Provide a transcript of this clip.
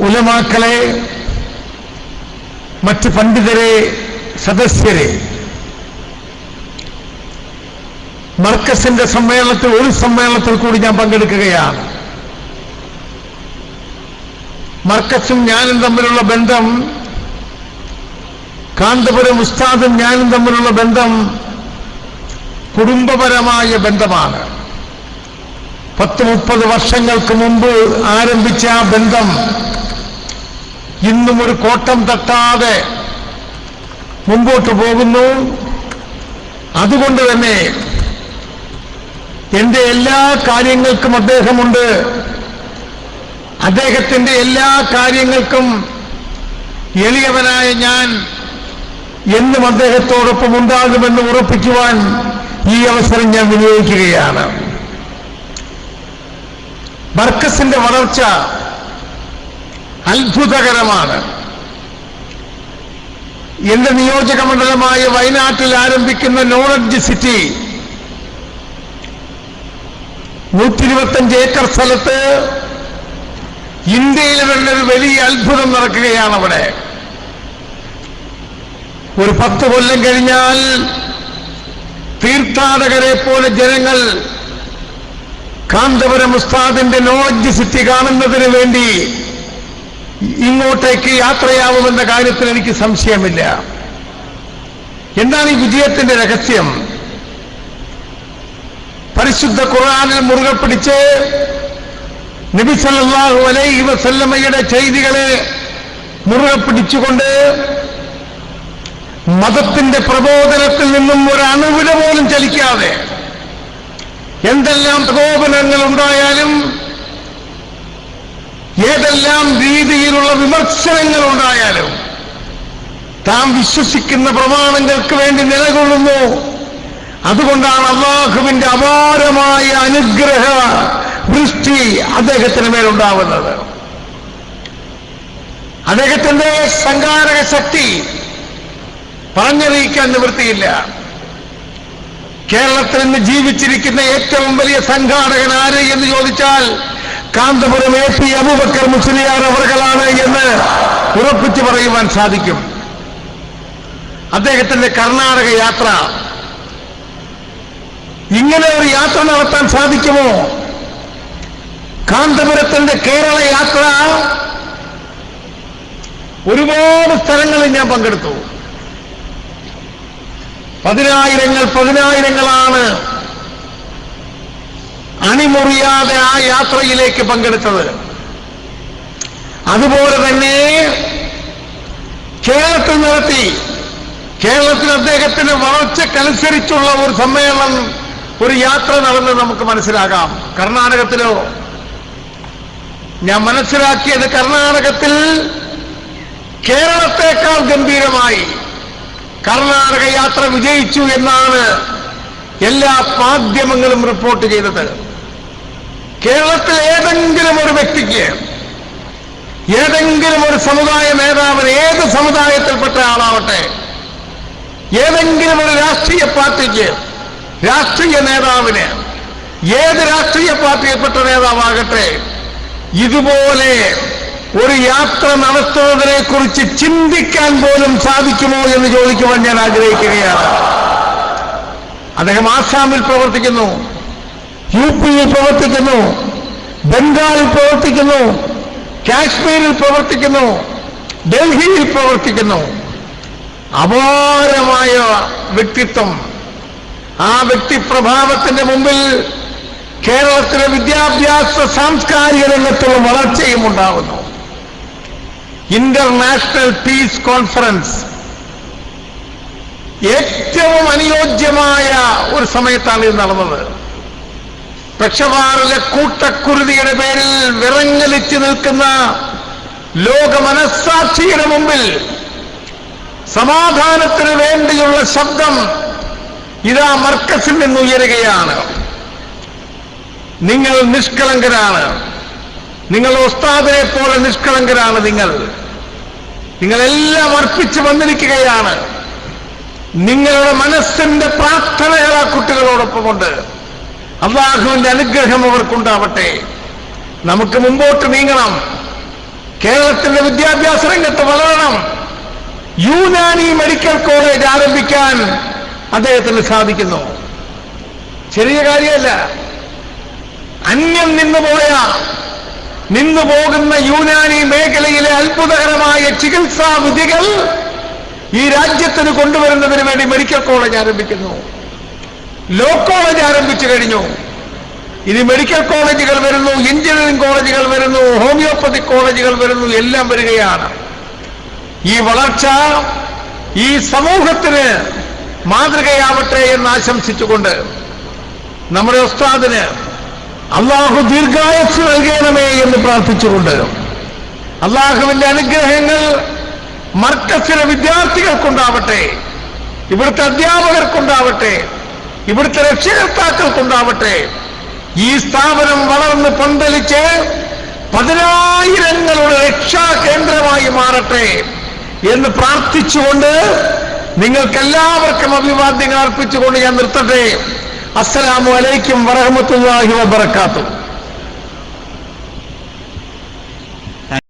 ഉലമാക്കളെ, മറ്റ് പണ്ഡിതരെ, സദസ്യരെ, മർക്കസിന്റെ സമ്മേളനത്തിൽ ഒരു സമ്മേളനത്തിൽ കൂടി ഞാൻ പങ്കെടുക്കുകയാണ്. മർക്കസും ഞാനും തമ്മിലുള്ള ബന്ധം, കാന്തപുരം ഉസ്താദും ഞാനും തമ്മിലുള്ള ബന്ധം കുടുംബപരമായ ബന്ധമാണ്. 10-30 വർഷങ്ങൾക്ക് മുമ്പ് ആരംഭിച്ച ആ ബന്ധം ഇന്നും ഒരു കോട്ടം തട്ടാതെ മുമ്പോട്ട് പോകുന്നു. അതുകൊണ്ട് തന്നെ എന്റെ എല്ലാ കാര്യങ്ങൾക്കും അദ്ദേഹമുണ്ട്. അദ്ദേഹത്തിന്റെ എല്ലാ കാര്യങ്ങൾക്കും എളിയവനായ ഞാൻ എന്നും അദ്ദേഹത്തോടൊപ്പം ഉണ്ടാകുമെന്ന് ഉറപ്പിക്കുവാൻ ഈ അവസരം ഞാൻ വിനിയോഗിക്കുകയാണ്. മർക്കസിന്റെ വളർച്ച അത്ഭുതകരമാണ്. എന്റെ നിയോജക മണ്ഡലമായ വയനാട്ടിൽ ആരംഭിക്കുന്ന നോളജ് സിറ്റി 125 ഏക്കർ സ്ഥലത്ത് ഇന്ത്യയിൽ തന്നെ ഒരു വലിയ അത്ഭുതം നടക്കുകയാണ്. അവിടെ ഒരു 10 കൊല്ലം കഴിഞ്ഞാൽ തീർത്ഥാടകരെ പോലെ ജനങ്ങൾ കാന്തപുരം ഉസ്താദിന്റെ നോളജ് സിറ്റി കാണുന്നതിന് വേണ്ടി ഇങ്ങോട്ടേക്ക് യാത്രയാവുമെന്ന കാര്യത്തിൽ എനിക്ക് സംശയമില്ല. എന്താണ് ഈ വിജയത്തിന്റെ രഹസ്യം? പരിശുദ്ധ ഖുർആനിൽ മുറുകെ പിടിച്ച് നബി സല്ലല്ലാഹു അലൈഹി വസല്ലമയുടെ ചെയ്തികളെ മുറുകെ പിടിച്ചുകൊണ്ട് മതത്തിന്റെ പ്രബോധനത്തിൽ നിന്നും ഒരു അണുവിട പോലും ചലിക്കാതെ എന്തെല്ലാം പ്രകോപനങ്ങൾ ഉണ്ടായാലും ഏതെല്ലാം രീതിയിലുള്ള വിമർശനങ്ങൾ ഉണ്ടായാലും താൻ വിശ്വസിക്കുന്ന പ്രമാണങ്ങൾക്ക് വേണ്ടി നിലകൊള്ളുന്നു. അതുകൊണ്ടാണ് അല്ലാഹുവിന്റെ അപാരമായ അനുഗ്രഹ വൃഷ്ടി അദ്ദേഹത്തിന് മേലുണ്ടാവുന്നത്. അദ്ദേഹത്തിന്റെ സംഘാടക ശക്തി പറഞ്ഞറിയിക്കാൻ നിവൃത്തിയില്ല. കേരളത്തിൽ നിന്ന് ജീവിച്ചിരിക്കുന്ന ഏറ്റവും വലിയ സംഘാടകൻ ആര് എന്ന് ചോദിച്ചാൽ കാന്തപുരം AP അബൂബക്കർ മുസ്ലിയാർ അവർകളാണ് എന്ന് ഉറപ്പിച്ചു പറയുവാൻ സാധിക്കും. അദ്ദേഹത്തിന്റെ കർണാടക യാത്ര, ഇങ്ങനെ ഒരു യാത്ര നടത്താൻ സാധിക്കുമോ? കാന്തപുരത്തിന്റെ കേരള യാത്ര ഒരുപാട് സ്ഥലങ്ങളിൽ ഞാൻ പങ്കെടുത്തു. പതിനായിരങ്ങളാണ് അണിമുറിയാതെ ആ യാത്രയിലേക്ക് പങ്കെടുത്തത്. അതുപോലെ തന്നെ കേരളത്തിൽ നടത്തി, കേരളത്തിൽ അദ്ദേഹത്തിന് വളർച്ചക്കനുസരിച്ചുള്ള ഒരു സമ്മേളനം, ഒരു യാത്ര നടന്ന് നമുക്ക് മനസ്സിലാകാം. കർണാടകത്തിലോ ഞാൻ മനസ്സിലാക്കിയത് കർണാടകത്തിൽ കേരളത്തെക്കാൾ ഗംഭീരമായി കർണാടക യാത്ര വിജയിച്ചു എന്നാണ് എല്ലാ മാധ്യമങ്ങളും റിപ്പോർട്ട് ചെയ്തത്. കേരളത്തിൽ ഏതെങ്കിലും ഒരു വ്യക്തിക്ക്, ഏതെങ്കിലും ഒരു സമുദായ നേതാവിന്, ഏത് സമുദായത്തിൽപ്പെട്ട ആളാവട്ടെ, ഏതെങ്കിലും ഒരു രാഷ്ട്രീയ പാർട്ടിക്ക്, രാഷ്ട്രീയ നേതാവിന്, ഏത് രാഷ്ട്രീയ പാർട്ടിയിൽപ്പെട്ട നേതാവാകട്ടെ, ഇതുപോലെ ഒരു യാത്ര നടത്തുന്നതിനെ കുറിച്ച് ചിന്തിക്കാൻ പോലും സാധിക്കുമോ എന്ന് ചോദിക്കുവാൻ ഞാൻ ആഗ്രഹിക്കുകയാണ്. അദ്ദേഹം ആസാമിൽ പ്രവർത്തിക്കുന്നു, UPയിൽ പ്രവർത്തിക്കുന്നു, ബംഗാളിൽ പ്രവർത്തിക്കുന്നു, കാശ്മീരിൽ പ്രവർത്തിക്കുന്നു, ഡൽഹിയിൽ പ്രവർത്തിക്കുന്നു. അപാരമായ വ്യക്തിത്വം. ആ വ്യക്തിപ്രഭാവത്തിന്റെ മുമ്പിൽ കേരളത്തിലെ വിദ്യാഭ്യാസ സാംസ്കാരിക രംഗത്തുള്ള വളർച്ചയും ഉണ്ടാകുന്നു. ഇന്റർനാഷണൽ പീസ് കോൺഫറൻസ് ഏറ്റവും അനുയോജ്യമായ ഒരു സമയത്താണ് ഇത് നടന്നത്. പെഷവാറിലെ കൂട്ടക്കുരുതിയുടെ പേരിൽ വിറങ്ങലിച്ചു നിൽക്കുന്ന ലോക മനസ്സാക്ഷിയുടെ മുമ്പിൽ സമാധാനത്തിന് വേണ്ടിയുള്ള ശബ്ദം ഇതാ മർക്കസിൽ നിന്ന് ഉയരുകയാണ്. നിങ്ങൾ നിഷ്കളങ്കരാണ്, നിങ്ങൾ ഉസ്താദിനെ പോലെ നിഷ്കളങ്കരാണ്. നിങ്ങളെല്ലാം അർപ്പിച്ചു വന്നിരിക്കുകയാണ്. നിങ്ങളുടെ മനസ്സിന്റെ പ്രാർത്ഥനകൾ ആ കുട്ടികളോടൊപ്പമുണ്ട്. അല്ലാഹുവിന്റെ അനുഗ്രഹം അവർക്കുണ്ടാവട്ടെ. നമുക്ക് മുമ്പോട്ട് നീങ്ങണം. കേരളത്തിന്റെ വിദ്യാഭ്യാസ രംഗത്ത് വളരണം. യുനാനി മെഡിക്കൽ കോളേജ് ആരംഭിക്കാൻ അദ്ദേഹത്തിന് സാധിക്കുന്നു. ചെറിയ കാര്യമല്ല. അന്യം നിന്നുപോകുന്ന യുനാനി മേഖലയിലെ അത്ഭുതകരമായ ചികിത്സാ വിധികൾ ഈ രാജ്യത്തിന് കൊണ്ടുവരുന്നതിന് വേണ്ടി മെഡിക്കൽ കോളേജ് ആരംഭിക്കുന്നു. ലോ കോളേജ് ആരംഭിച്ചു കഴിഞ്ഞു. ഇനി മെഡിക്കൽ കോളേജുകൾ വരുന്നു, എഞ്ചിനീയറിംഗ് കോളേജുകൾ വരുന്നു, ഹോമിയോപ്പതി കോളേജുകൾ വരുന്നു, എല്ലാം വരികയാണ്. ഈ വളർച്ച ഈ സമൂഹത്തിന് മാതൃകയാവട്ടെ എന്ന് ആശംസിച്ചുകൊണ്ട് നമ്മുടെ ഉസ്താദിന് അള്ളാഹു ദീർഘായുസ്സ് നൽകണമേ എന്ന് പ്രാർത്ഥിച്ചുകൊണ്ട് അള്ളാഹുവിന്റെ അനുഗ്രഹങ്ങൾ മർക്കസിലെ വിദ്യാർത്ഥികൾക്കുണ്ടാവട്ടെ, ഇവിടുത്തെ അധ്യാപകർക്കുണ്ടാവട്ടെ, ഇവിടുത്തെ രക്ഷകർത്താക്കൾക്കുണ്ടാവട്ടെ. ഈ സ്ഥാപനം വളർന്ന് പന്തലിച്ച് 10,000ങ്ങളുടെ രക്ഷാ കേന്ദ്രമായി മാറട്ടെ എന്ന് പ്രാർത്ഥിച്ചുകൊണ്ട് നിങ്ങൾക്കെല്ലാവർക്കും അഭിവാദ്യങ്ങൾ അർപ്പിച്ചുകൊണ്ട് ഞാൻ നിർത്തട്ടെ. അസ്സലാമു അലൈക്കും വറഹ്മത്തുള്ളാഹി വബറകാതുഹു.